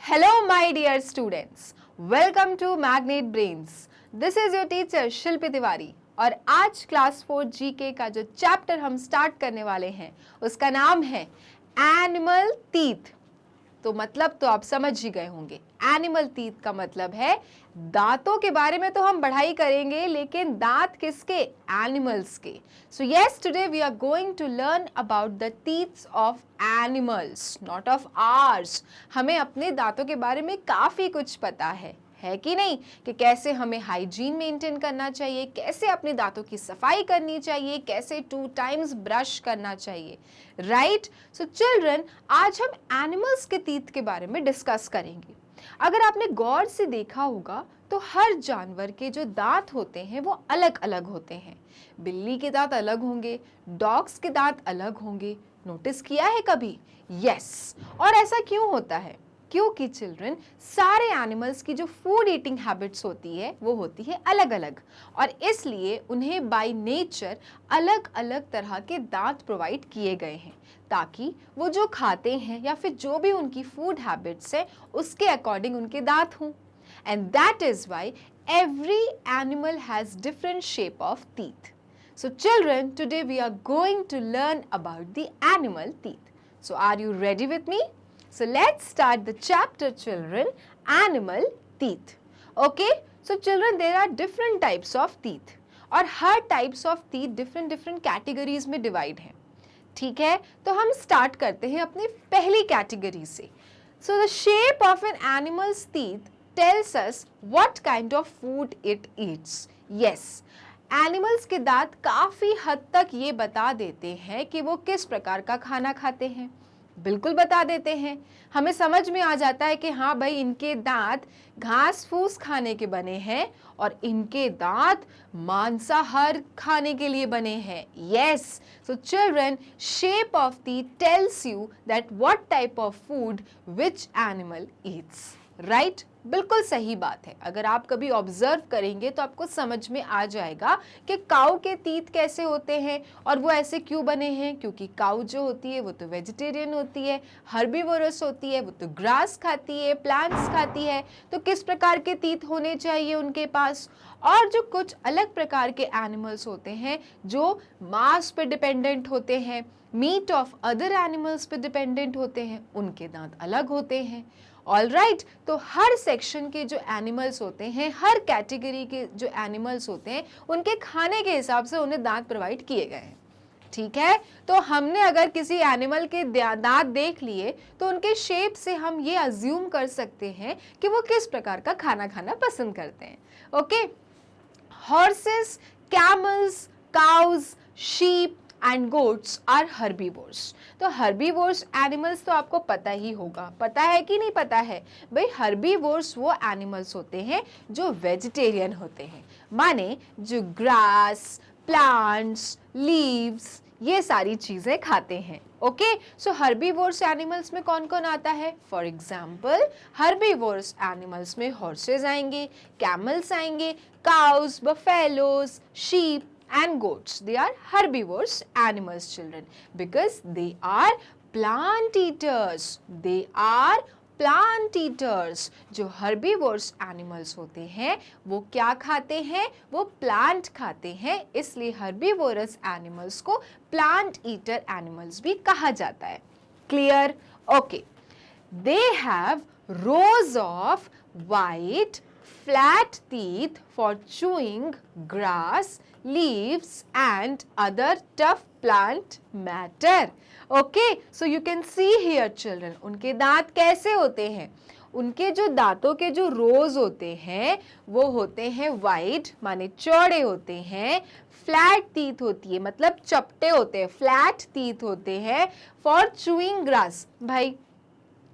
Hello my dear students, welcome to Magnet Brains. This is your teacher शिल्पी तिवारी और आज class 4 GK का जो chapter हम स्टार्ट करने वाले हैं उसका नाम है एनिमल टीथ। तो मतलब तो आप समझ ही गए होंगे, एनिमल टीथ का मतलब है दांतों के बारे में तो हम पढ़ाई करेंगे, लेकिन दांत किसके? एनिमल्स के। So yes, today we are going to learn about the teeths of animals, not of ours. हमें अपने दांतों के बारे में काफी कुछ पता है कि नहीं, कि कैसे हमें हाइजीन मेंटेन करना चाहिए, कैसे अपने दांतों की सफाई करनी चाहिए, कैसे 2 टाइम्स ब्रश करना चाहिए, राइट? सो चिल्ड्रन, आज हम एनिमल्स के टीथ के बारे में डिस्कस करेंगे। अगर आपने गौर से देखा होगा तो हर जानवर के जो दांत होते हैं वो अलग अलग होते हैं। बिल्ली के दांत अलग होंगे, डॉग्स के दांत अलग होंगे। नोटिस किया है कभी? यस। और ऐसा क्यों होता है? क्योंकि चिल्ड्रन, सारे एनिमल्स की जो फूड ईटिंग हैबिट्स होती है वो होती है अलग अलग, और इसलिए उन्हें बाय नेचर अलग अलग तरह के दांत प्रोवाइड किए गए हैं, ताकि वो जो खाते हैं या फिर जो भी उनकी फूड हैबिट्स है उसके अकॉर्डिंग उनके दांत हों। And that is why every animal has different shape of teeth. So children, today we are going to learn about the animal teeth. So are you ready with me? So let's start the chapter, children, animal teeth. Okay? So children, there are different types of teeth और हर types of teeth different categories में divide हैं। ठीक है? तो हम start करते हैं अपनी पहली category से। So the shape of an animal's teeth tells us what kind of food it eats. Yes. Animals के दांत काफी हद तक ये बता देते हैं कि वो किस प्रकार का खाना खाते हैं। बिल्कुल बता देते हैं। हमें समझ में आ जाता है कि हाँ भाई, इनके दांत घास फूस खाने के बने हैं और इनके दांत मांसाहार खाने के लिए बने हैं। Yes, so children, shape of teeth tells you that what type of food which animal Yeats, right? बिल्कुल सही बात है। अगर आप कभी ऑब्जर्व करेंगे तो आपको समझ में आ जाएगा कि काऊ के टीथ कैसे होते हैं और वो ऐसे क्यों बने हैं, क्योंकि काऊ जो होती है वो तो वेजिटेरियन होती है, हर्बीवोरस होती है, वो तो ग्रास खाती है, प्लांट्स खाती है। तो किस प्रकार के टीथ होने चाहिए उनके पास? और जो कुछ अलग प्रकार के एनिमल्स होते हैं जो मांस पे डिपेंडेंट होते हैं, मीट ऑफ अदर एनिमल्स पे डिपेंडेंट होते हैं, उनके दांत अलग होते हैं। ऑल राइट, तो हर सेक्शन के जो एनिमल्स होते हैं, हर कैटेगरी के जो एनिमल्स होते हैं, उनके खाने के हिसाब से उन्हें दांत प्रोवाइड किए गए हैं। ठीक है? तो हमने अगर किसी एनिमल के दांत देख लिए तो उनके शेप से हम ये अज्यूम कर सकते हैं कि वो किस प्रकार का खाना खाना पसंद करते हैं। Okay? Horses, camels, cows, sheep and goats are herbivores. तो हर्बीवोर्स एनिमल्स तो आपको पता ही होगा, पता है कि नहीं पता है भाई? हर्बीवोर्स वो एनिमल्स होते हैं जो वेजिटेरियन होते हैं, माने जो ग्रास, प्लांट्स, लीव्स, ये सारी चीजें खाते हैं। ओके? सो हर्बीवोर्स एनिमल्स में कौन कौन आता है? फॉर एग्जाम्पल, हर्बीवोर्स एनिमल्स में हॉर्सेस आएंगे, कैमल्स आएंगे, cows, buffaloes, sheep and goats. They are herbivorous animals, children, because they are plant eaters. They are plant eaters. जो herbivores animals होते हैं वो क्या खाते हैं? वो plant खाते हैं, इसलिए herbivorous animals को plant eater animals भी कहा जाता है। Clear? Okay. They have rows of white flat teeth for chewing grass, leaves and other tough plant matter. Okay, so you can see here, children, उनके दांत कैसे होते हैं? उनके जो दांतों के जो रोज होते हैं वो होते हैं वाइड, माने चौड़े होते हैं, फ्लैट टीथ होती है, मतलब चपटे होते हैं, फ्लैट टीथ होते हैं, फॉर चूइंग ग्रास। भाई,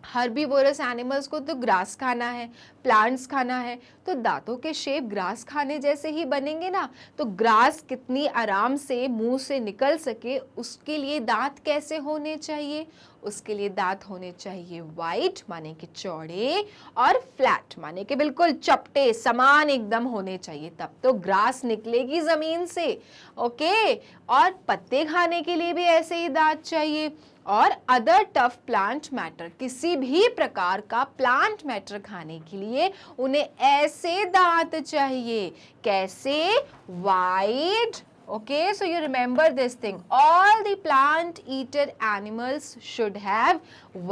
हर्बीवोरस एनिमल्स को तो ग्रास खाना है, प्लांट्स खाना है, तो दांतों के शेप ग्रास खाने जैसे ही बनेंगे ना। तो ग्रास कितनी आराम से मुंह से निकल सके उसके लिए दांत कैसे होने चाहिए? उसके लिए दांत होने चाहिए वाइड माने कि चौड़े, और फ्लैट माने कि बिल्कुल चपटे समान एकदम होने चाहिए, तब तो ग्रास निकलेगी जमीन से। ओके, और पत्ते खाने के लिए भी ऐसे ही दांत चाहिए। और अदर टफ प्लांट मैटर, किसी भी प्रकार का प्लांट मैटर खाने के लिए उन्हें ऐसे दांत चाहिए। कैसे? Wide. Okay, so you remember this thing. All the plant-eater animals should have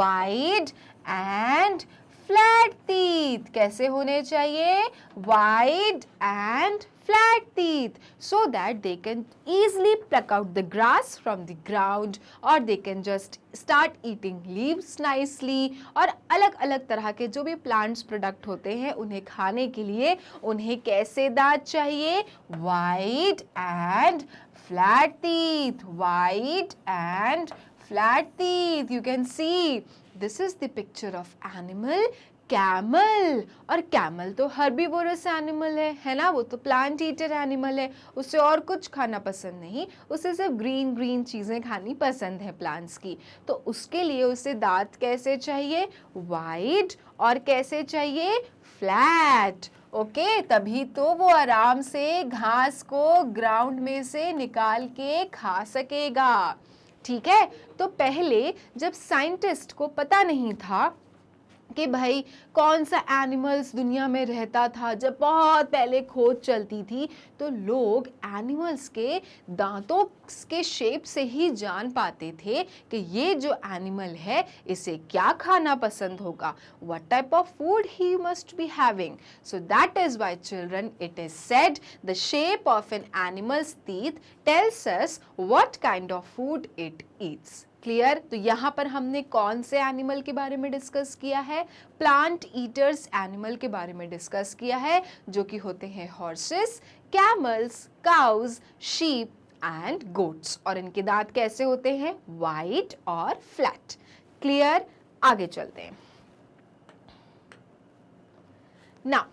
wide and flat teeth. कैसे होने चाहिए? Wide and flat teeth, so that they can easily pluck out the grass from the ground, or they can just start eating leaves nicely. और अलग अलग तरह के जो भी plants product होते हैं उन्हें खाने के लिए उन्हें कैसे दांत चाहिए? Wide and flat teeth. Wide and flat teeth. You can see this is the picture of animal camel. और कैमल तो हर्बीवोरस एनिमल है ना, वो तो प्लांट ईटर एनिमल है, उसे और कुछ खाना पसंद नहीं, उसे सिर्फ ग्रीन ग्रीन चीज़ें खानी पसंद है प्लांट्स की। तो उसके लिए उसे दांत कैसे चाहिए? वाइड, और कैसे चाहिए? फ्लैट। ओके, तभी तो वो आराम से घास को ग्राउंड में से निकाल के खा सकेगा। ठीक है, तो पहले जब साइंटिस्ट को पता नहीं था कि भाई कौन सा एनिमल्स दुनिया में रहता था, जब बहुत पहले खोज चलती थी, तो लोग एनिमल्स के दांतों के शेप से ही जान पाते थे कि ये जो एनिमल है इसे क्या खाना पसंद होगा, what type of food he must be having. So that is why children, it is said the shape of an animal's teeth tells us what kind of food it eats. Clear? तो यहाँ पर हमने कौन से animal के बारे में discuss किया है? प्लांट ईटर्स एनिमल के बारे में डिस्कस किया है, जो कि होते हैं horses, camels, cows, sheep and goats. और इनके दांत कैसे होते हैं? वाइड और फ्लैट। क्लियर? आगे चलते हैं। Now,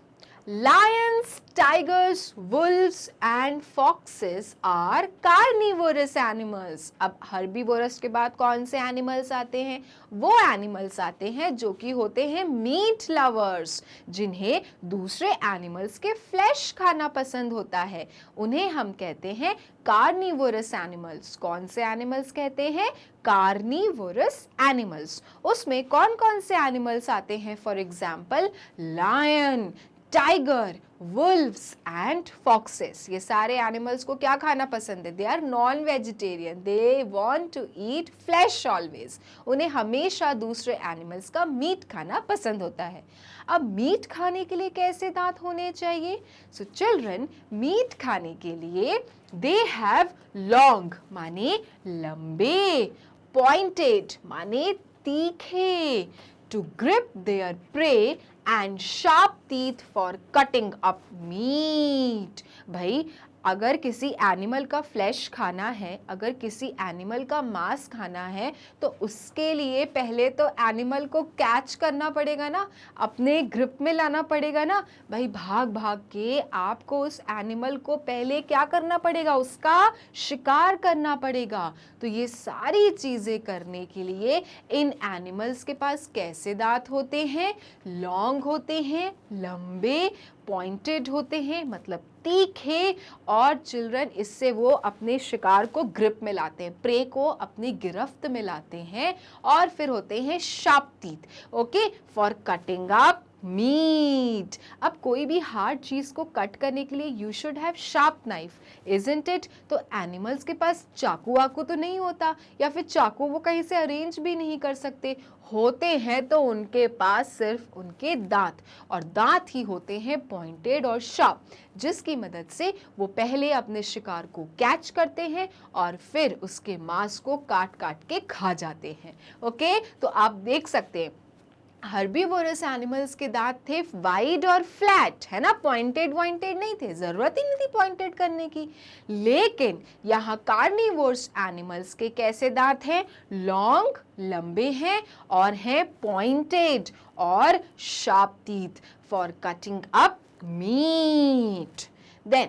lions, tigers, wolves and foxes are carnivorous animals. अब herbivores के बाद कौन से एनिमल्स आते हैं? वो एनिमल्स आते हैं जो कि होते हैं मीट लवर्स, जिन्हें दूसरे एनिमल्स के फ्लैश खाना पसंद होता है। उन्हें हम कहते हैं कार्निवोरस एनिमल्स। कौन से एनिमल्स कहते हैं? Carnivorous animals. उसमें कौन कौन से एनिमल्स आते हैं? For example, lion, tiger, wolves and foxes. ये सारे एनिमल्स को क्या खाना पसंद है? They are non vegetarian, they want to eat flesh always. उन्हें हमेशा दूसरे एनिमल्स का मीट खाना पसंद होता है। अब मीट खाने के लिए कैसे दांत होने चाहिए? सो चिल्ड्रन, मीट खाने के लिए दे हैव लॉन्ग माने लंबे, पॉइंटेड माने तीखे, to grip their prey and sharp teeth for cutting up meat. भाई, अगर किसी एनिमल का फ्लैश खाना है, अगर किसी एनिमल का मांस खाना है, तो उसके लिए पहले तो एनिमल को कैच करना पड़ेगा ना, अपने ग्रिप में लाना पड़ेगा ना। भाई, भाग भाग के आपको उस एनिमल को पहले क्या करना पड़ेगा? उसका शिकार करना पड़ेगा। तो ये सारी चीज़ें करने के लिए इन एनिमल्स के पास कैसे दांत होते हैं? लॉन्ग होते हैं, लंबे, पॉइंटेड होते हैं, मतलब तीखे। और चिल्ड्रन, इससे वो अपने शिकार को ग्रिप में लाते हैं, प्रे को अपनी गिरफ्त में लाते हैं। और फिर होते हैं sharp teeth, okay, for cutting up meat. अब कोई भी हार्ड चीज को कट करने के लिए you should have sharp knife, isn't it? तो एनिमल्स के पास चाकू वाकू तो नहीं होता, या फिर चाकू वो कहीं से अरेंज भी नहीं कर सकते। होते हैं तो उनके पास सिर्फ उनके दांत, और दांत ही होते हैं पॉइंटेड और शार्प, जिसकी मदद से वो पहले अपने शिकार को कैच करते हैं और फिर उसके मांस को काट काट के खा जाते हैं। ओके, तो आप देख सकते हैं हर्बीवोरस एनिमल्स के दांत थे वाइड और फ्लैट, है ना, पॉइंटेड वॉइंटेड नहीं थे, जरूरत ही नहीं थी पॉइंटेड करने की। लेकिन यहाँ कार्निवोरस एनिमल्स के कैसे दांत हैं? लॉन्ग, लंबे हैं, और हैं पॉइंटेड और sharp teeth for cutting up meat. Then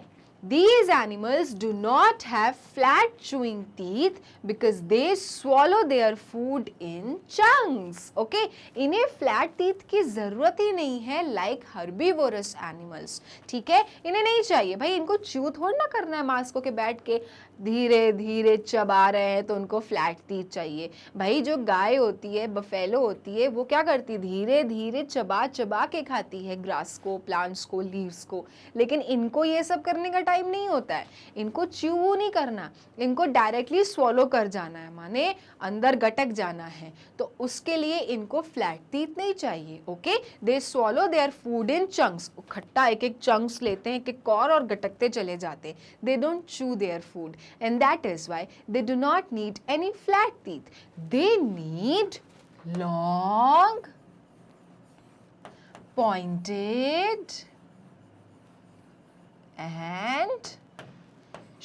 These animals do not have flat chewing teeth because they swallow their food in chunks. Okay? इन्हें फ्लैट टीथ की जरूरत ही नहीं है like herbivorous animals. ठीक है? इन्हें नहीं चाहिए भाई, इनको च्यू थोड़ा ना करना है मांस को के बैठ के धीरे धीरे चबा रहे हैं तो उनको फ्लैट टीथ चाहिए। भाई जो गाय होती है, बफेलो होती है, वो क्या करती है, धीरे धीरे चबा चबा के खाती है ग्रास को, प्लांट्स को, लीव्स को। लेकिन इनको ये सब करने का टाइम नहीं होता है, इनको च्यू नहीं करना, इनको डायरेक्टली स्वॉलो कर जाना है, माने अंदर गटक जाना है, तो उसके लिए इनको फ्लैट टीथ नहीं चाहिए। Okay, they swallow their food in chunks, खट्टा एक एक चंक्स लेते हैं, एक एक और गटकते चले जाते हैं। दे don't chew their food and that is why they do not need any flat teeth. They need long, pointed and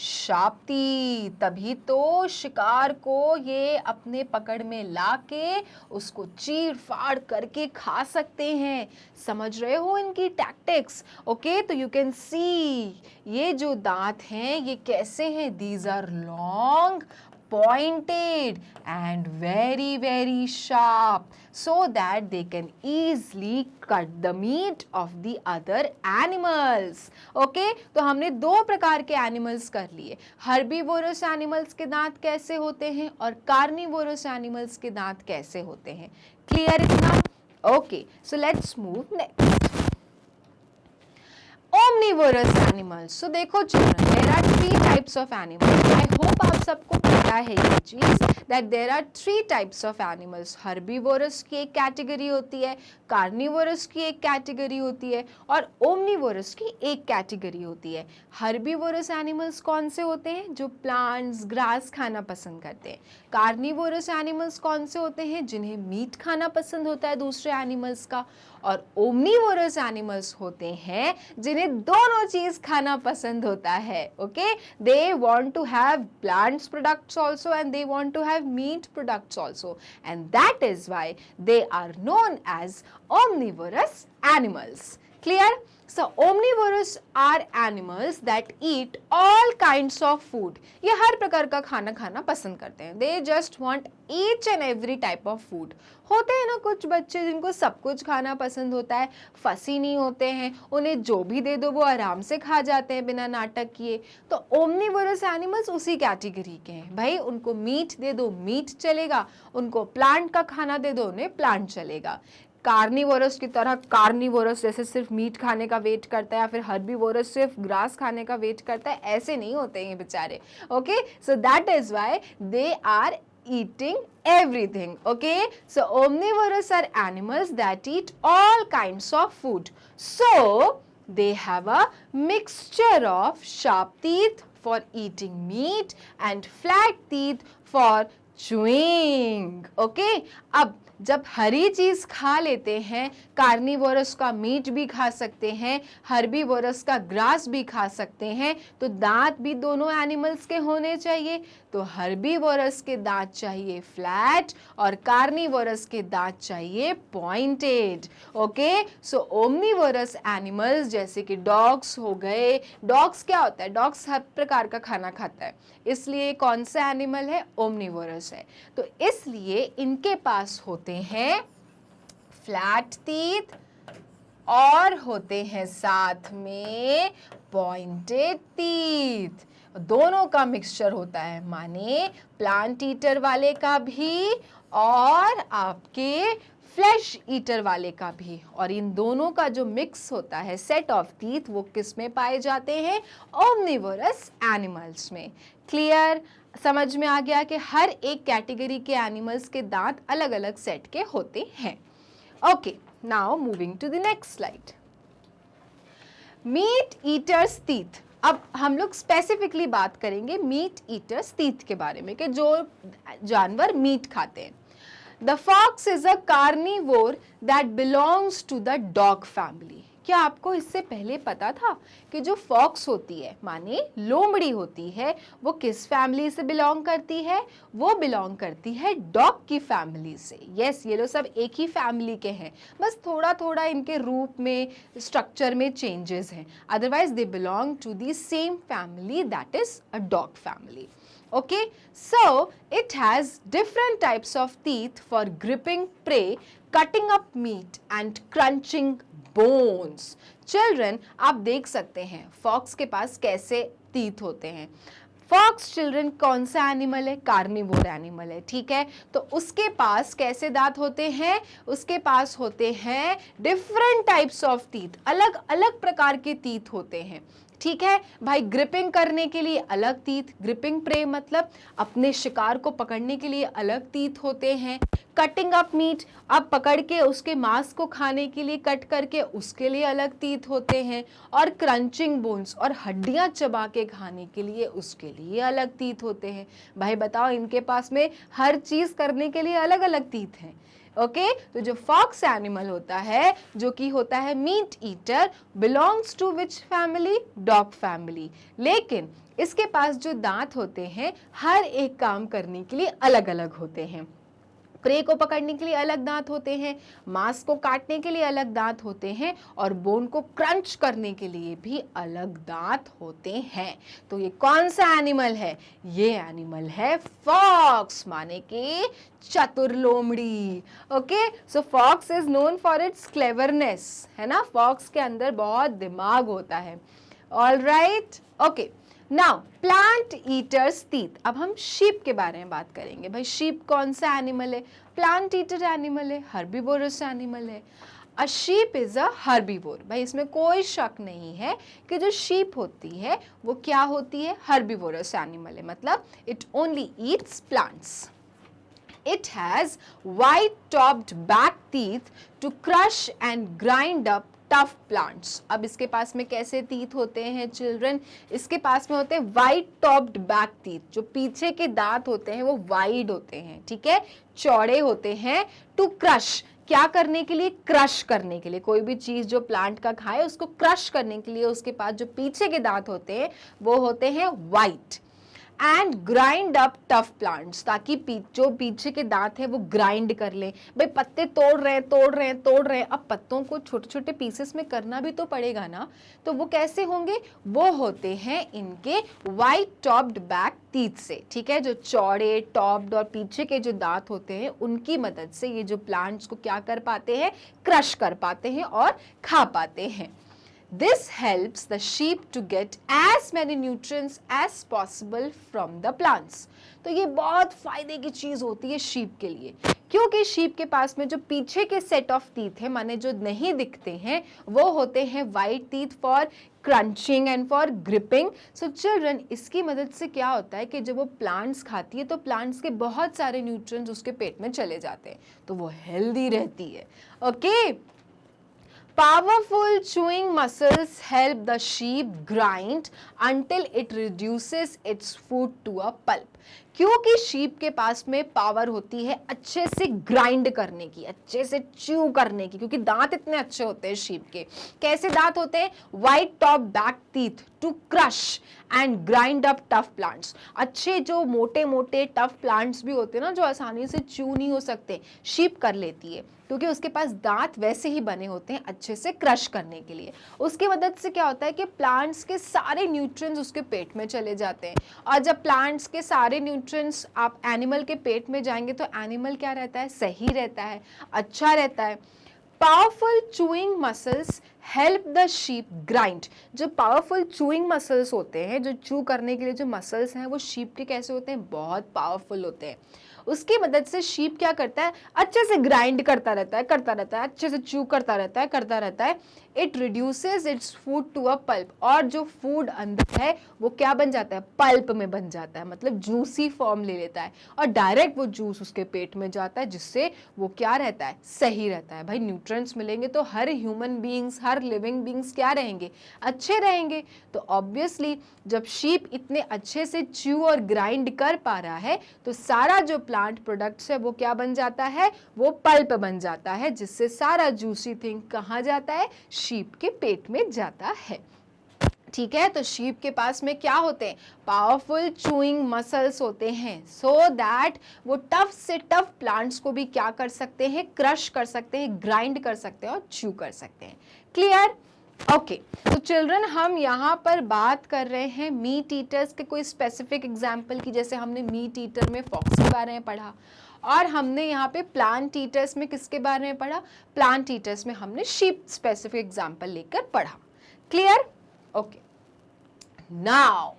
sharp teeth. तभी तो शिकार को ये अपने पकड़ में लाके उसको चीर फाड़ करके खा सकते हैं। समझ रहे हो इनकी टैक्टिक्स? ओके, तो यू कैन सी ये जो दांत हैं ये कैसे हैं, these are long, pointed and very sharp so that they can easily cut the meat of the other animals. Okay, तो हमने दो प्रकार के एनिमल्स कर लिए। हर्बीवोरस एनिमल्स के दांत कैसे होते हैं और कार्निवोरस एनिमल्स के दांत कैसे होते हैं। क्लियर इतना? Okay, so let's move next. Omnivorous animals. So देखो children, there are three types of animals. I hope आप सबको पता है ये चीज that there are three types of animals. Herbivorous की एक कैटेगरी होती है, कार्निवोरस की एक कैटेगरी होती है और ओमनिवोरस की एक कैटेगरी होती है। हर्बीवोरस एनिमल्स कौन से होते हैं? जो प्लांट्स, ग्रास खाना पसंद करते हैं। कार्निवोरस एनिमल्स कौन से होते हैं? जिन्हें मीट खाना पसंद होता है दूसरे एनिमल्स का। और ओमनिवोरस एनिमल्स होते हैं जिन्हें दोनों चीज खाना पसंद होता है। Okay, they want to have plants products also and they want to have meat products also, and that is why they are known as omnivorous animals. Clear? So omnivorous are animals that eat all kinds of food. ये हर प्रकार का खाना खाना पसंद करते हैं। They just want each and every type of food. होते हैं ना कुछ बच्चे जिनको सब कुछ खाना पसंद होता है, फसी नहीं होते हैं, उन्हें जो भी दे दो वो आराम से खा जाते हैं बिना नाटक किए। तो ओमनिवोरस एनिमल्स उसी कैटेगरी के हैं। भाई उनको मीट दे दो मीट चलेगा, उनको प्लांट का खाना दे दो उन्हें प्लांट चलेगा। कार्निवोरस की तरह कार्निवोरस जैसे सिर्फ मीट खाने का वेट करता है या फिर हर्बीवोरस सिर्फ ग्रास खाने का वेट करता है, ऐसे नहीं होते हैं बेचारे। Okay, so that is why they are eating everything. Okay, so omnivorous are animals that eat all kinds of food. So they have a mixture of sharp teeth for eating meat and flat teeth for chewing. Okay, अब जब हरी चीज खा लेते हैं, carnivorous का meet भी खा सकते हैं, हर्बीवोरस का ग्रास भी खा सकते हैं, तो दांत भी दोनों एनिमल्स के होने चाहिए। तो हर्बीवोरस के दांत चाहिए फ्लैट और कार्निवोरस के दांत चाहिए पॉइंटेड। ओके, सो ओमनिवोरस एनिमल्स जैसे कि डॉग्स हो गए, डॉग्स क्या होता है, डॉग्स हर प्रकार का खाना खाता है, इसलिए कौन सा एनिमल है, ओमनिवोरस है। तो इसलिए इनके पास होते हैं फ्लैट टीथ और होते हैं साथ में पॉइंटेड टीथ। दोनों का मिक्सचर होता है, माने प्लांट ईटर वाले का भी और आपके फ्लैश ईटर वाले का भी। और इन दोनों का जो मिक्स होता है सेट ऑफ टीथ, वो किस में पाए जाते हैं, ओमनिवोरस एनिमल्स में। क्लियर? समझ में आ गया कि हर एक कैटेगरी के एनिमल्स के दांत अलग अलग सेट के होते हैं। Okay, now moving to the next slide. Meat eaters teeth. अब हम लोग स्पेसिफिकली बात करेंगे मीट ईटर्स टीथ के बारे में कि जो जानवर मीट खाते हैं। The fox is a carnivore that belongs to the dog family. क्या आपको इससे पहले पता था कि जो फॉक्स होती है माने लोमड़ी होती है वो किस फैमिली से बिलोंग करती है? वो बिलोंग करती है डॉग की फैमिली से। यस, ये लोग सब एक ही फैमिली के हैं, बस थोड़ा थोड़ा इनके रूप में, स्ट्रक्चर में चेंजेस हैं। Otherwise they belong to the same family, that is a dog family. Okay, so it has different types of teeth for gripping prey, cutting up meat and crunching bones. Children, आप देख सकते हैं fox के पास कैसे teeth होते हैं. Fox children कौन सा एनिमल है? कार्निवोर एनिमल है, ठीक है. तो उसके पास कैसे दांत होते हैं? उसके पास होते हैं डिफरेंट टाइप्स ऑफ टीथ, अलग अलग प्रकार के टीथ होते हैं, ठीक है भाई. ग्रिपिंग करने के लिए अलग टीथ, ग्रिपिंग प्रे मतलब अपने शिकार को पकड़ने के लिए अलग टीथ होते हैं. कटिंग अप मीट, अब पकड़ के उसके मांस को खाने के लिए कट करके उसके लिए अलग टीथ होते हैं. और क्रंचिंग बोन्स, और हड्डियां चबा के खाने के लिए उसके लिए अलग टीथ होते हैं. भाई बताओ, इनके पास में हर चीज करने के लिए अलग अलग टीथ हैं. ओके, तो जो फॉक्स एनिमल होता है, जो कि होता है meat eater, belongs to which family? Dog family. लेकिन इसके पास जो दांत होते हैं हर एक काम करने के लिए अलग अलग होते हैं. प्रे को पकड़ने के लिए अलग दांत होते हैं, मांस को काटने के लिए अलग दांत होते हैं, और बोन को क्रंच करने के लिए भी अलग दांत होते हैं. तो ये कौन सा एनिमल है? ये एनिमल है फॉक्स, माने कि चतुर लोमड़ी. Okay, so fox is known for its cleverness, है ना. फॉक्स के अंदर बहुत दिमाग होता है. All right, okay. Now plant eaters teeth. अब हम शीप के बारे में बात करेंगे. भाई शीप कौन सा एनिमल है? प्लांट ईटर एनिमल है, हर्बीवोरस एनिमल है. A sheep is a herbivore. भाई इसमें कोई शक नहीं है कि जो शीप होती है वो क्या होती है? हर्बीवोरस एनिमल है, मतलब it only Yeats plants. It has white topped back teeth to crush and grind up tough plants. अब इसके पास में कैसे टीथ होते हैं चिल्ड्रन? इसके पास में होते हैं वाइड टॉप्ड बैक टीथ. जो पीछे के दांत होते हैं वो वाइड होते हैं, ठीक है, चौड़े होते हैं. टू क्रश, क्या करने के लिए? क्रश करने के लिए. कोई भी चीज जो प्लांट का खाए उसको क्रश करने के लिए उसके पास जो पीछे के दांत होते हैं वो होते हैं white. And grind up tough plants, ताकि जो पीछे के दांत है वो ग्राइंड कर लें. भाई पत्ते तोड़ रहे हैं, अब पत्तों को छोटे छोटे पीसेस में करना भी तो पड़ेगा ना. तो वो कैसे होंगे? वो होते हैं इनके वाइड टॉप्ड बैक टीथ से, ठीक है. जो चौड़े टॉप्ड और पीछे के जो दांत होते हैं उनकी मदद से ये जो प्लांट्स को क्या कर पाते हैं? क्रश कर पाते हैं और खा पाते हैं. This helps the sheep to get as many nutrients as possible from the plants. तो ये बहुत फायदे की चीज होती है शीप के लिए, क्योंकि शीप के पास में जो पीछे के सेट ऑफ टीथ है, माने जो नहीं दिखते हैं, वो होते हैं white teeth for crunching and for gripping. So children, इसकी मदद से क्या होता है कि जब वो प्लांट्स खाती है तो प्लांट्स के बहुत सारे न्यूट्रिएंट्स उसके पेट में चले जाते हैं, तो वो हेल्दी रहती है. Okay. Powerful chewing muscles help the sheep grind until it reduces its food to a pulp. क्योंकि शीप के पास में पावर होती है अच्छे से ग्राइंड करने की, अच्छे से च्यू करने की, क्योंकि दांत इतने अच्छे होते हैं शीप के. कैसे दांत होते हैं? Wide top back teeth to crush and grind up tough plants. अच्छे जो मोटे मोटे टफ प्लांट्स भी होते हैं ना, जो आसानी से च्यू नहीं हो सकते, शीप कर लेती है, क्योंकि उसके पास दांत वैसे ही बने होते हैं अच्छे से क्रश करने के लिए. उसकी मदद से क्या होता है कि प्लांट्स के सारे न्यूट्रिएंट्स उसके पेट में चले जाते हैं. और जब प्लांट्स के सारे न्यूट्रिएंट्स आप एनिमल के पेट में जाएंगे तो एनिमल क्या रहता है? सही रहता है, अच्छा रहता है. Powerful chewing muscles help the sheep grind. जो पावरफुल चूइंग मसल्स होते हैं, जो चू करने के लिए जो मसल्स हैं, वो शीप के कैसे होते हैं? बहुत पावरफुल होते हैं. उसकी मदद से शीप क्या करता है? अच्छे से ग्राइंड करता रहता है, अच्छे से चू करता रहता है. It reduces its food to a pulp. और जो फूड अंदर है वो क्या बन जाता है? पल्प में बन जाता है, मतलब जूसी फॉर्म ले लेता है, और डायरेक्ट वो जूस उसके पेट में जाता है, जिससे वो क्या रहता है? सही रहता है. भाई न्यूट्रिएंट्स मिलेंगे तो हर ह्यूमन बीइंग्स, हर लिविंग बीइंग्स क्या रहेंगे? अच्छे रहेंगे. तो ऑब्वियसली जब शीप इतने अच्छे से च्यू और ग्राइंड कर पा रहा है तो सारा जो प्लांट प्रोडक्ट्स है वो क्या बन जाता है, वो पल्प बन जाता है, जिससे सारा जूसी थिंग कहाँ जाता है, शीप के पेट में जाता है। ठीक है, तो शीप के पास में क्या होते हैं, पावरफुल चूइंग मसल्स होते हैं, सो दैट वो टफ से टफ प्लांट्स को भी क्या कर सकते हैं, क्रश कर सकते हैं, ग्राइंड कर सकते हैं और च्यू कर सकते हैं। क्लियर? ओके, तो चिल्ड्रन हम यहाँ पर बात कर रहे हैं मीट ईटर्स के कोई स्पेसिफिक एग्जाम्पल की, जैसे हमने मीट ईटर में फॉक्स के बारे में पढ़ा, और हमने यहाँ पे प्लांट ईटर्स में किसके बारे में पढ़ा, प्लांट ईटर्स में हमने शीप स्पेसिफिक एग्जाम्पल लेकर पढ़ा। Clear? Okay, now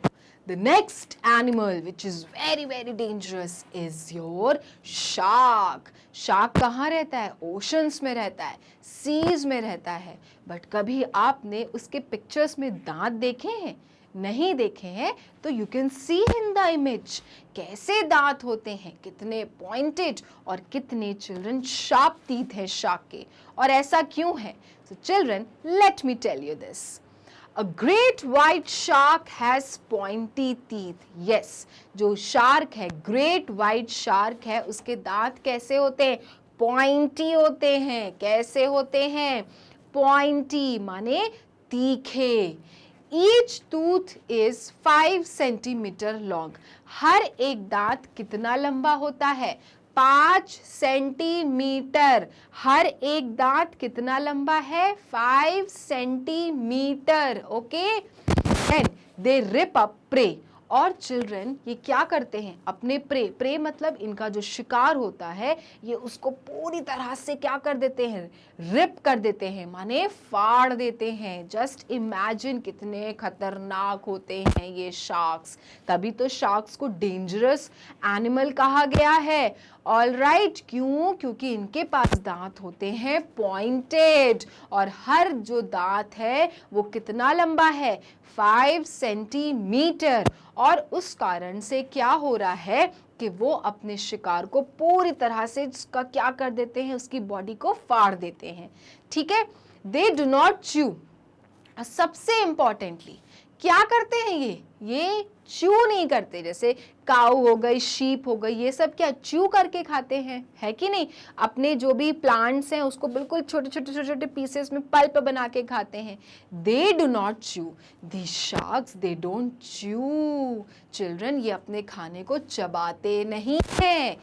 the next animal which is very very dangerous is your shark. Shark कहाँ रहता है, oceans में रहता है, seas में रहता है, but कभी आपने उसके pictures में दांत देखे हैं, नहीं देखे हैं, तो you can see in the image कैसे दांत होते हैं, कितने pointed और कितने children sharp teeth है shark के, और ऐसा क्यों है? So children, let me tell you this. A great white shark has pointy teeth. Yes, जो शार्क है, ग्रेट वाइट शार्क है, उसके दांत कैसे होते हैं, पॉइंटी होते हैं। कैसे होते हैं, पॉइंटी माने तीखे। Each tooth is 5 centimetre long. हर एक दांत कितना लंबा होता है, 5 सेंटीमीटर। हर एक दांत कितना लंबा है, 5 centimetre. Okay, then they rip up prey. और चिल्ड्रन ये क्या करते हैं, अपने प्रे मतलब इनका जो शिकार होता है, ये उसको पूरी तरह से क्या कर देते हैं, रिप कर देते हैं, माने फाड़ देते हैं। जस्ट इमेजिन कितने खतरनाक होते हैं ये शार्क्स, तभी तो शार्क्स को डेंजरस एनिमल कहा गया है। ऑल राइट, क्यों? क्योंकि इनके पास दांत होते हैं पॉइंटेड, और हर जो दांत है वो कितना लंबा है, 5 सेंटीमीटर। और उस कारण से क्या हो रहा है कि वो अपने शिकार को पूरी तरह से उसका क्या कर देते हैं, उसकी बॉडी को फाड़ देते हैं। ठीक है, दे डू नॉट च्यू। सबसे इंपॉर्टेंटली क्या करते हैं ये च्यू नहीं करते। जैसे काऊ हो गई, शीप हो गई, ये सब क्या च्यू करके खाते हैं, है कि नहीं? अपने जो भी प्लांट्स हैं उसको बिल्कुल छोटे छोटे छोटे छोटे पीसेस में पल्प बना के खाते हैं। They do not chew, the sharks they don't chew. Children ये अपने खाने को चबाते नहीं हैं,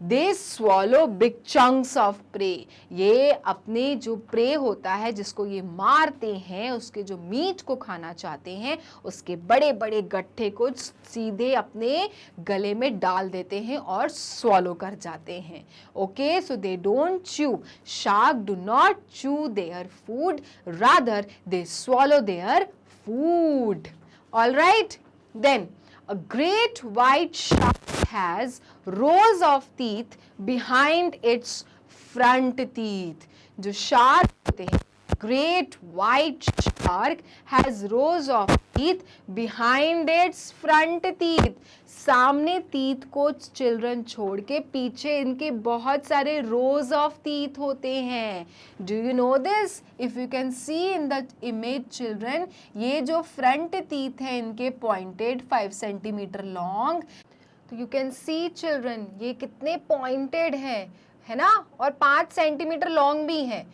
they swallow big chunks of prey. ये अपने जो प्रे होता है जिसको ये मारते हैं, उसके जो मीट को खाना चाहते हैं, उसके बड़े बड़े गट्ठे को सीधे अपने गले में डाल देते हैं और स्वॉलो कर जाते हैं। Okay, so they don't chew. Shark do not chew their food, rather they swallow their food. All right, then a great white shark has rows of teeth behind its front teeth. जो shark होते हैं, great white shark has rows of teeth behind its front teeth. सामने teeth को children छोड़ के पीछे इनके बहुत सारे rows of teeth होते हैं। Do you know this? If you can see in the image children, ये जो front teeth हैं इनके pointed 5 सेंटीमीटर long, तो you can see children ये कितने pointed हैं, है ना? और 5 सेंटीमीटर लॉन्ग भी हैं।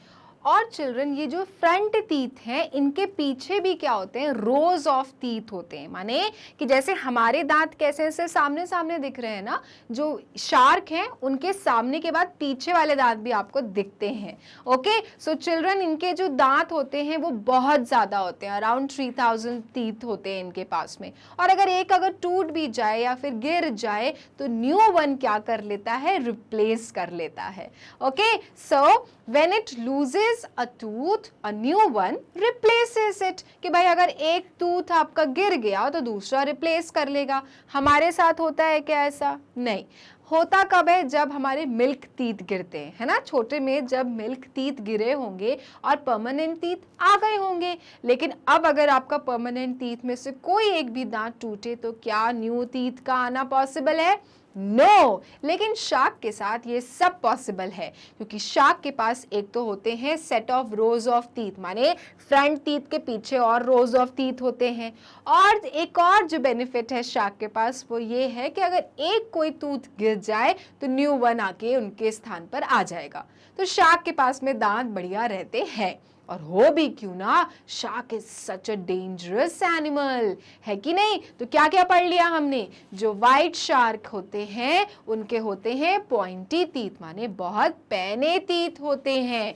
और चिल्ड्रन ये जो फ्रंट टीथ हैं इनके पीछे भी क्या होते हैं, रोज ऑफ टीथ होते हैं। माने कि जैसे हमारे दांत कैसे ऐसे सामने सामने दिख रहे हैं ना, जो शार्क हैं उनके सामने के बाद पीछे वाले दांत भी आपको दिखते हैं। ओके, सो चिल्ड्रन इनके जो दांत होते हैं वो बहुत ज्यादा होते हैं, अराउंड 3000 टीथ होते हैं इनके पास में। और अगर टूट भी जाए या फिर गिर जाए तो न्यू वन क्या कर लेता है, रिप्लेस कर लेता है। Okay, so when it loses a tooth, a new one replaces it। कि भाई अगर एक टूथ आपका गिर गया तो दूसरा रिप्लेस कर लेगा। हमारे साथ होता है क्या ऐसा? नहीं होता। कब है? जब हमारे मिल्क टीथ गिरते हैं, है ना? छोटे में जब मिल्क टीथ गिरे होंगे और परमानेंट टीथ आ गए होंगे। लेकिन अब अगर आपका परमानेंट टीथ में से कोई एक भी दांत टूटे तो क्या न्यू टीथ का आना पॉसिबल है? नो, लेकिन शार्क के साथ ये सब पॉसिबल है, क्योंकि शार्क के पास एक तो होते हैं set of rose of teeth, माने फ्रंट टीथ के पीछे और रोज ऑफ टीथ होते हैं। और एक और जो बेनिफिट है शार्क के पास वो ये है कि अगर एक कोई टूथ गिर जाए तो न्यू वन आके उनके स्थान पर आ जाएगा। तो शार्क के पास में दांत बढ़िया रहते हैं। और हो भी क्यों ना, shark is such a dangerous animal, है कि नहीं। तो क्या क्या पढ़ लिया हमने, जो व्हाइट शार्क होते हैं उनके होते हैं पॉइंटी टीथ, माने बहुत पैने टीथ होते हैं।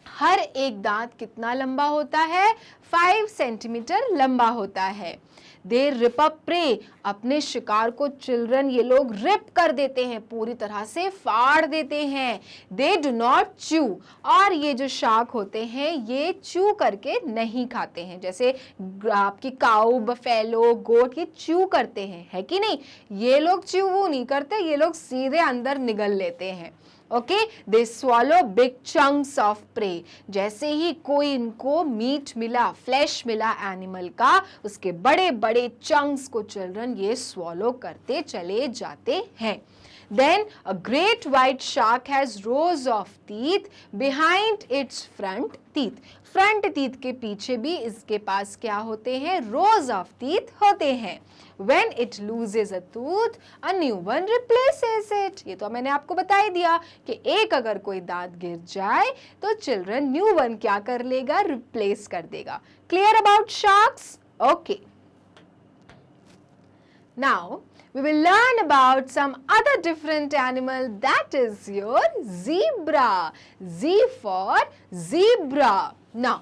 हर एक दांत कितना लंबा होता है, 5 सेंटीमीटर लंबा होता है। दे रिप अप प्रे, अपने शिकार को चिल्ड्रन ये लोग रिप कर देते हैं, पूरी तरह से फाड़ देते हैं। दे डू नॉट च्यू, और ये जो शार्क होते हैं ये च्यू करके नहीं खाते हैं, जैसे आपकी काऊ, बफेलो, गोट ये च्यू करते हैं, है कि नहीं। ये लोग च्यू वो नहीं करते, ये लोग सीधे अंदर निगल लेते हैं। Okay, they swallow big chunks of prey, जैसे ही कोई इनको मीट मिला, फ्लैश मिला एनिमल का, उसके बड़े बड़े चंक्स को चिल्ड्रन ये स्वॉलो करते चले जाते हैं। Then a great white shark has rows of teeth behind its front teeth. Front teeth के पीछे भी इसके पास क्या होते हैं, rows of teeth होते हैं। When it loses a tooth, a new one replaces it. ये तो मैंने आपको बता ही दिया कि एक अगर कोई दांत गिर जाए तो चिल्ड्रन न्यू वन क्या कर लेगा, रिप्लेस कर देगा। Clear about sharks? Okay, now we will learn about some other different animal, that is your zebra. Z for zebra. Now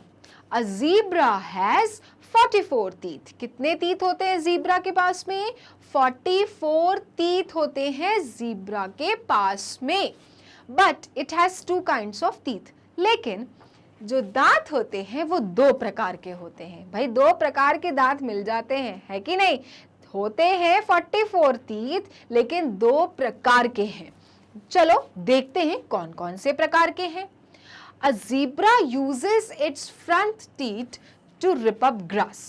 a zebra has 44 teeth. कितने teeth होते हैं zebra के पास में? 44 teeth होते हैं zebra के पास में। But it has 2 kinds of teeth. लेकिन जो दांत होते हैं वो 2 प्रकार के होते हैं। भाई 2 प्रकार के दांत मिल जाते हैं, है कि नहीं। होते हैं 44 टीथ, लेकिन 2 प्रकार के हैं। चलो देखते हैं कौन कौन से प्रकार के हैं। A zebra uses its front teeth to rip up grass.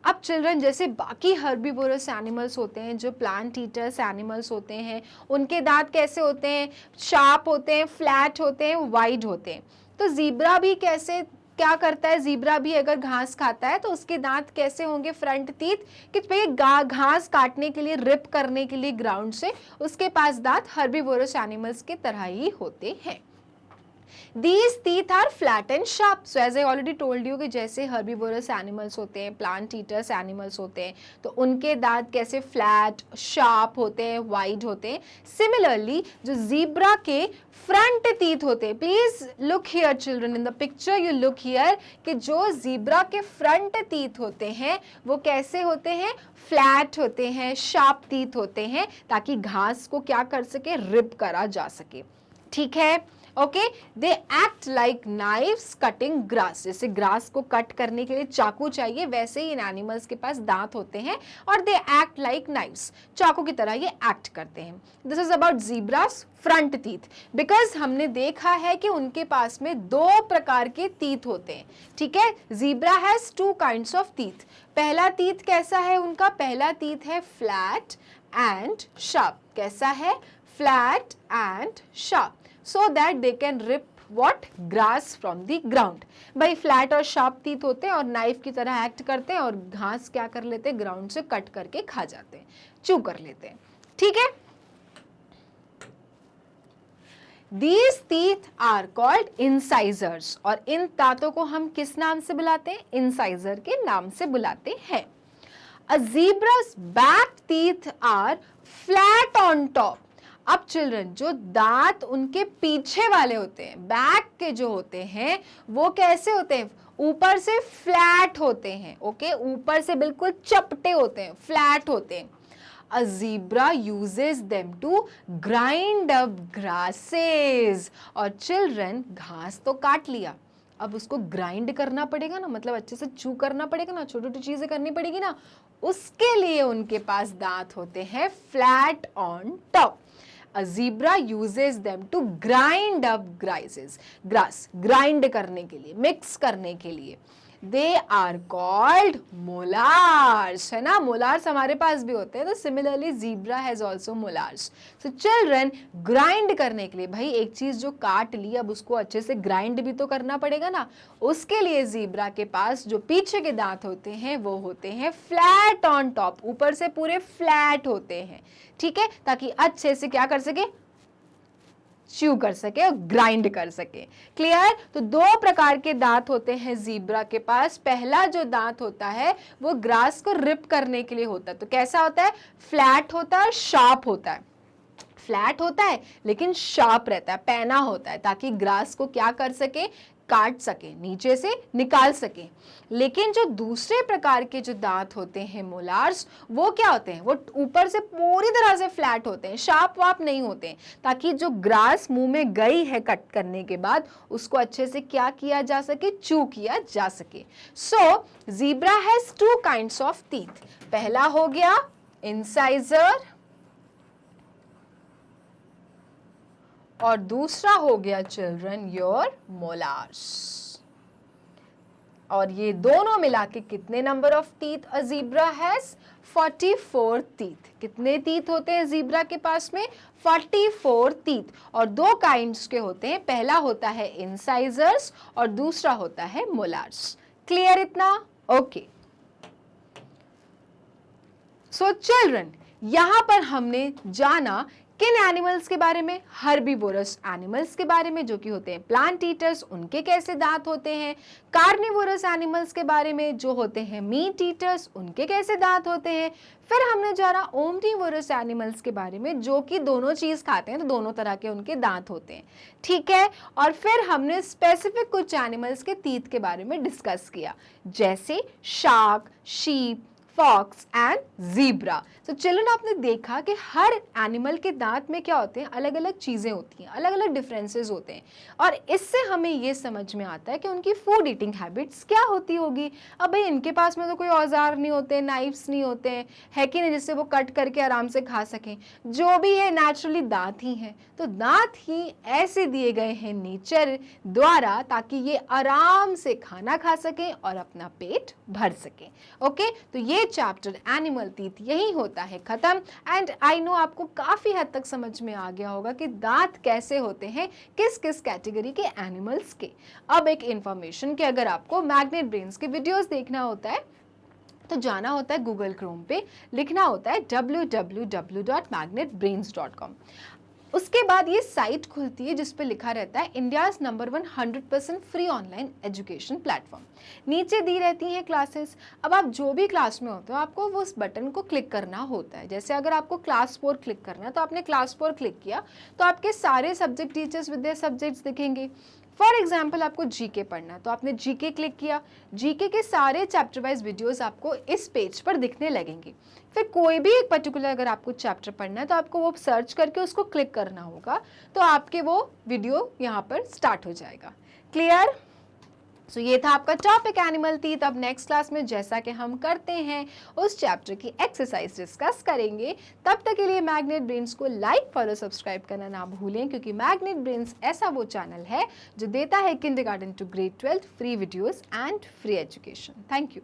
अब चिल्ड्रन जैसे बाकी हर्बीवोरस एनिमल्स होते हैं, जो प्लांट ईटर्स एनिमल्स होते हैं, उनके दांत कैसे होते हैं, शार्प होते हैं, फ्लैट होते हैं, वाइड होते हैं। तो जीब्रा भी कैसे क्या करता है, जीब्रा भी अगर घास खाता है तो उसके दांत कैसे होंगे, फ्रंट टीथ, कि भाई घास काटने के लिए, रिप करने के लिए ग्राउंड से उसके पास दांत हर्बीवोरस एनिमल्स की तरह ही होते हैं। These teeth are flat and sharp. So as I already told you कि जैसे herbivorous animals होते हैं, plant eaters animals होते हैं, तो उनके दांत कैसे flat, sharp होते हैं, wide होते हैं। Similarly जो zebra के front teeth होते हैं, please look here children, in the picture you look here, कि जो zebra के front teeth होते हैं वो कैसे होते हैं, flat होते हैं, sharp teeth होते हैं, ताकि घास को क्या कर सके, rip करा जा सके। ठीक है, okay. They act like knifes cutting grass, जैसे ग्रास को कट करने के लिए चाकू चाहिए, वैसे ही इन एनिमल्स के पास दांत होते हैं और दे एक्ट लाइक नाइफ्स, चाकू की तरह ये एक्ट करते हैं। This is about zebra's front teeth, because हमने देखा है कि उनके पास में 2 प्रकार के टीथ होते हैं। ठीक है, zebra has 2 kinds of teeth. पहला टीथ कैसा है उनका, पहला टीथ है फ्लैट एंड शार्प। कैसा है, flat and sharp, so that they can rip what, grass from the ground। भाई फ्लैट और शार्प टीथ होते हैं और नाइफ की तरह एक्ट करते हैं और घास क्या कर लेते हैं, ग्राउंड से कट करके खा जाते हैं, चू कर लेते हैं। ठीक है, These teeth are called incisors, और इन दांतों को हम किस नाम से बुलाते हैं, इंसाइजर के नाम से बुलाते हैं। A zebra's back teeth are flat on top। अब चिल्ड्रन जो दांत उनके पीछे वाले होते हैं, बैक के जो होते हैं, वो कैसे होते हैं, ऊपर से फ्लैट होते हैं। ओके, ऊपर से बिल्कुल चपटे होते हैं, फ्लैट होते हैं। A zebra uses them to grind up grasses। और चिल्ड्रन घास तो काट लिया, अब उसको ग्राइंड करना पड़ेगा ना, मतलब अच्छे से चू करना पड़ेगा ना, छोटी छोटी चीजें करनी पड़ेगी ना, उसके लिए उनके पास दांत होते हैं flat on top. A zebra uses them to grind up grasses, grass, grind करने के लिए, mix करने के लिए। दे आर कॉल्ड मोलार्स, है ना, मोलार्स हमारे पास भी होते हैं, तो similarly zebra has also molars. So children, grind करने के लिए, भाई एक चीज जो काट ली अब उसको अच्छे से ग्राइंड भी तो करना पड़ेगा ना, उसके लिए जीब्रा के पास जो पीछे के दांत होते हैं वो होते हैं फ्लैट ऑन टॉप, ऊपर से पूरे फ्लैट होते हैं, ठीक है, ताकि अच्छे से क्या कर सके, च्यू कर सके और ग्राइंड कर सके। क्लियर? तो दो प्रकार के दांत होते हैं जीब्रा के पास। पहला जो दांत होता है वो ग्रास को रिप करने के लिए होता है, तो कैसा होता है, फ्लैट होता है, शार्प होता है, फ्लैट होता है लेकिन शार्प रहता है, पैना होता है, ताकि ग्रास को क्या कर सके, काट सके, नीचे से निकाल सके। लेकिन जो दूसरे प्रकार के जो दांत होते हैं मोलार्स, वो क्या होते हैं, वो ऊपर से पूरी तरह से फ्लैट होते हैं, शार्प वाप नहीं होते हैं, ताकि जो ग्रास मुंह में गई है कट करने के बाद उसको अच्छे से क्या किया जा सके, च्यू किया जा सके। So zebra has two kinds of teeth. पहला हो गया इंसाइजर और दूसरा हो गया चिल्ड्रन योर मोलार्स। और ये दोनों मिला के कितने number of teeth a zebra has, 44 teeth. कितने टीथ होते हैं जीब्रा के पास में, 44 टीथ। और दो काइंड्स के होते हैं, पहला होता है इंसाइजर्स और दूसरा होता है मोलार्स। क्लियर इतना? ओके। सो चिल्ड्रन, यहां पर हमने जाना किन एनिमल्स के बारे में, हर्बीवोरस एनिमल्स के बारे में जो कि होते हैं प्लांट ईटर्स, उनके कैसे दांत होते हैं। कार्निवोरस एनिमल्स के बारे में जो होते हैं मीट ईटर्स, उनके कैसे दांत होते हैं। फिर हमने जाना ओमनीवोरस एनिमल्स के बारे में जो कि दोनों चीज खाते हैं, तो दोनों तरह के उनके दांत होते हैं, ठीक है। और फिर हमने स्पेसिफिक कुछ एनिमल्स के टीथ के बारे में डिस्कस किया, जैसे shark, sheep, fox and zebra. तो चिल्ड्रन, आपने देखा कि हर एनिमल के दांत में क्या होते हैं, अलग अलग चीजें होती हैं, अलग अलग डिफरेंसेस होते हैं, और इससे हमें ये समझ में आता है कि उनकी फूड ईटिंग हैबिट्स क्या होती होगी। अब भाई इनके पास में तो कोई औजार नहीं होते, नाइफ्स नहीं होते हैं, है कि नहीं, जिससे वो कट करके आराम से खा सकें। जो भी है नेचुरली दांत ही हैं, तो दांत ही ऐसे दिए गए हैं नेचर द्वारा ताकि ये आराम से खाना खा सकें और अपना पेट भर सकें। ओके, तो ये चैप्टर एनिमल टीथ यही होता है खत्म। एंड आई नो आपको काफी हद तक समझ में आ गया होगा कि दांत कैसे होते हैं किस किस कैटेगरी के एनिमल्स के। अब एक इंफॉर्मेशन कि अगर आपको मैग्नेट ब्रेन्स के वीडियोस देखना होता है तो जाना होता है गूगल क्रोम पे, लिखना होता है www.magnetbrains.com। उसके बाद ये साइट खुलती है जिस पे लिखा रहता है India's number 1 100% free online education platform. नीचे दी रहती हैं क्लासेस। अब आप जो भी क्लास में होते हो आपको वो उस बटन को क्लिक करना होता है। जैसे अगर आपको क्लास 4 क्लिक करना है तो आपने क्लास 4 क्लिक किया तो आपके सारे subject teachers with their subjects दिखेंगे। फॉर एग्जाम्पल आपको जीके पढ़ना है तो आपने जीके क्लिक किया, जीके के सारे चैप्टर वाइज वीडियोस आपको इस पेज पर दिखने लगेंगे। फिर कोई भी एक पर्टिकुलर अगर आपको चैप्टर पढ़ना है तो आपको वो सर्च करके उसको क्लिक करना होगा, तो आपके वो वीडियो यहाँ पर स्टार्ट हो जाएगा। क्लियर? सो ये था आपका टॉपिक एनिमल टीथ। अब नेक्स्ट क्लास में जैसा कि हम करते हैं उस चैप्टर की एक्सरसाइज डिस्कस करेंगे। तब तक के लिए मैग्नेट ब्रेन्स को लाइक, फॉलो, सब्सक्राइब करना ना भूलें, क्योंकि मैग्नेट ब्रेन्स ऐसा वो चैनल है जो देता है kindergarten to grade 12 free videos and free education. Thank you.